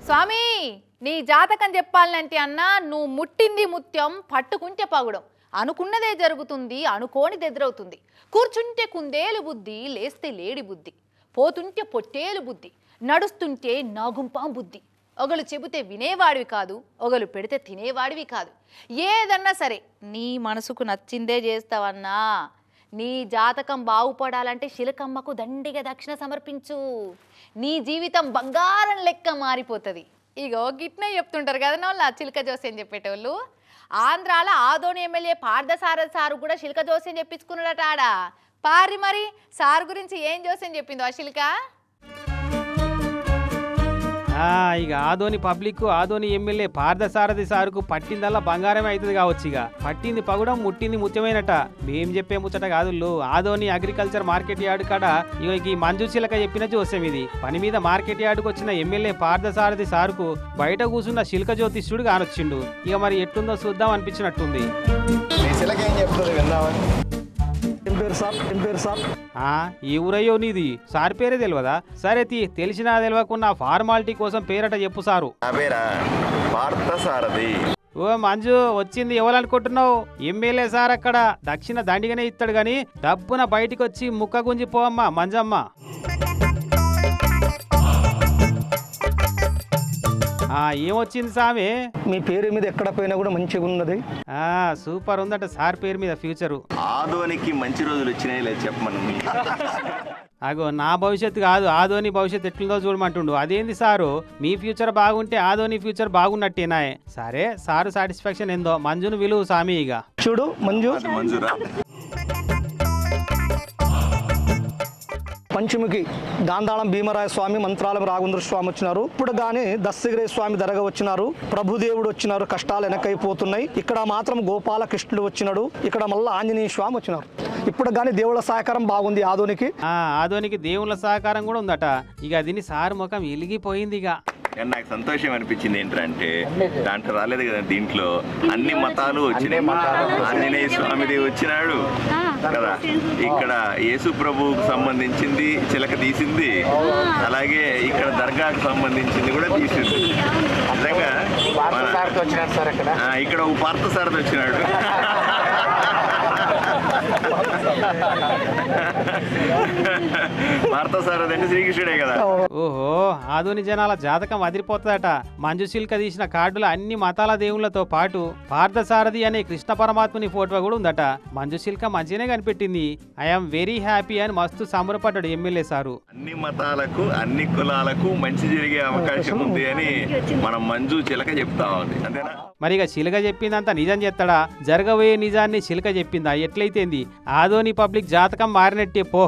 స్వామి నీ జాతకం చెప్పాలంటే అన్న నువ్వు ముట్టింది ముత్యం పట్టుకుంటే పగుడం అనుకున్నదే జరుగుతుంది అనుకోనిది ఎదురవుతుంది కూర్చుంటే కుందేలు బుద్ధి లేస్తే లేడి బుద్ధి పోతుంటే పొట్టేలు బుద్ధి నడుస్తుంటే నాగుంపాం బుద్ధి ఒకళ్ళు చెబితే వినేవాడివి కాదు ఒకళ్ళు పెడితే తినేవాడివి కాదు ఏదన్నా సరే నీ మనసుకు నచ్చిందే చేస్తావన్నా నీ జాతకం బాగుపడాలంటే శిలకమ్మకు దండిగా దక్షిణ సమర్పించు నీ జీవితం బంగారం లెక్క మారిపోతుంది ఇగో గిట్నే చెప్తుంటారు కదా నా చిలక జోస్యం చెప్పేటోళ్ళు ఆంధ్రాలో ఆదోని ఎమ్మెల్యే పార్థసారథి సారు కూడా శిల్క జోస్యం చెప్పించుకున్నాడట ఆడ పారి మరి సార్ గురించి ఏం జోస్యం చెప్పిందో ఆ శిల్క ఇక ఆదోని పబ్లిక్ ఆదోని ఎమ్మెల్యే పార్థసారథి సారుకు పట్టిందల్లా బంగారమే అవుతుంది కావచ్చు ఇక పట్టింది పగుడం ముట్టింది ముత్యమైనట మేం చెప్పే ముచ్చట కాదు ఆదోని అగ్రికల్చర్ మార్కెట్ యార్డు కాడ ఇక ఈ మంజు చిలక చెప్పిన జోస్యం ఇది పని మీద మార్కెట్ యార్డుకు వచ్చిన ఎమ్మెల్యే పార్థసారథి సారుకు బయట కూర్చున్న శిల్క జ్యోతిష్యుడు కానొచ్చిండు ఇక మరి ఎట్లుందో చూద్దాం అనిపించినట్టుంది ఈ ఊరయ్యో నీది సార్ పేరే తెలియదా సరే తెలిసినా తెలియకున్నా ఫార్మాలిటీ కోసం పేరట చెప్పు సారు ఓ మంజు వచ్చింది ఎవరనుకుంటున్నావు ఎమ్మెల్యే సార్ అక్కడ దక్షిణ దండిగానే ఇస్తాడు గాని డబ్బున బయటికి వచ్చి ముక్క గుంజి పోమ్మా మంజమ్మ ఏమొచ్చింది సామి మీ పేరు మీద ఎక్కడ పోయినా కూడా మంచిగా ఉన్నది సూపర్ ఉందట సార్ పేరు మీద ఫ్యూచరు ఆదోనికి మంచి రోజులు వచ్చినాయి లేదు చెప్పమని అగో నా భవిష్యత్తు కాదు ఆదోని భవిష్యత్తు ఎట్లుందో చూడమంటుండు అదేంది సారు మీ ఫ్యూచర్ బాగుంటే ఆదోని ఫ్యూచర్ బాగున్నట్టేనాయే సరే సారు సాటిస్ఫాక్షన్ ఏందో మంజును విలువ సామి ఇక చూడు మంజురా పంచముఖి గాంధాళం భీమరాయ స్వామి మంత్రాలయం రాఘవేంద్ర స్వామి వచ్చినారు ఇప్పుడు గాని దస్తగిరి స్వామి దరగా వచ్చినారు ప్రభుదేవుడు వచ్చినారు కష్టాలు వెనకైపోతున్నాయి ఇక్కడ మాత్రం గోపాలకృష్ణుడు వచ్చినాడు ఇక్కడ మళ్ళీ ఆంజనేయ స్వామి వచ్చినారు ఇప్పుడు గాని దేవుళ్ళ సహకారం బాగుంది ఆదోనికి దేవుళ్ళ సహకారం కూడా ఉందట ఇక దీని సార్ ముఖం వెలిగిపోయింది ఇక నాకు సంతోషం అనిపించింది ఏంటంటే దాంట్లో రాలేదు కదా దీంట్లో అన్ని మతాలు వచ్చినాయి ఆంజనేయ స్వామిదేవి వచ్చినాడు కదా ఇక్కడ యేసు ప్రభువుకు సంబంధించింది చిలక తీసింది అలాగే ఇక్కడ దర్గాకు సంబంధించింది కూడా తీసింది నిజంగా ఇక్కడ ఒక పార్థసారథి వచ్చినాడు పార్థసారథి అంటే శ్రీకృష్ణుడే కదా ఓహో ఆధుని జనాల జాతకం అదిరిపోతుందట మంజు శిల్క తీసిన కార్డుల అన్ని మతాల దేవుళ్లతో పాటు పార్థసారథి అనే కృష్ణ పరమాత్మని ఫోటో కూడా ఉందట మంజు శిల్క మంచిగానే కనిపెట్టింది ఐఎమ్ వెరీ హ్యాపీ అని మస్తు సంబరపడ్డాడు ఎమ్మెల్యే సారు అన్ని మతాలకు అన్ని కులాలకు మంచి జరిగే అవకాశం ఉంది అని మనం మంజు చిలక చెప్తా ఉంది అంతేనా మరి ఇక చిలక చెప్పిందంతా నిజం చేస్తాడా జరగబోయే నిజాన్ని చిలక చెప్పిందా ఎట్లయితేంది ఆదోని పబ్లిక్ జాతకం మారినట్టే పో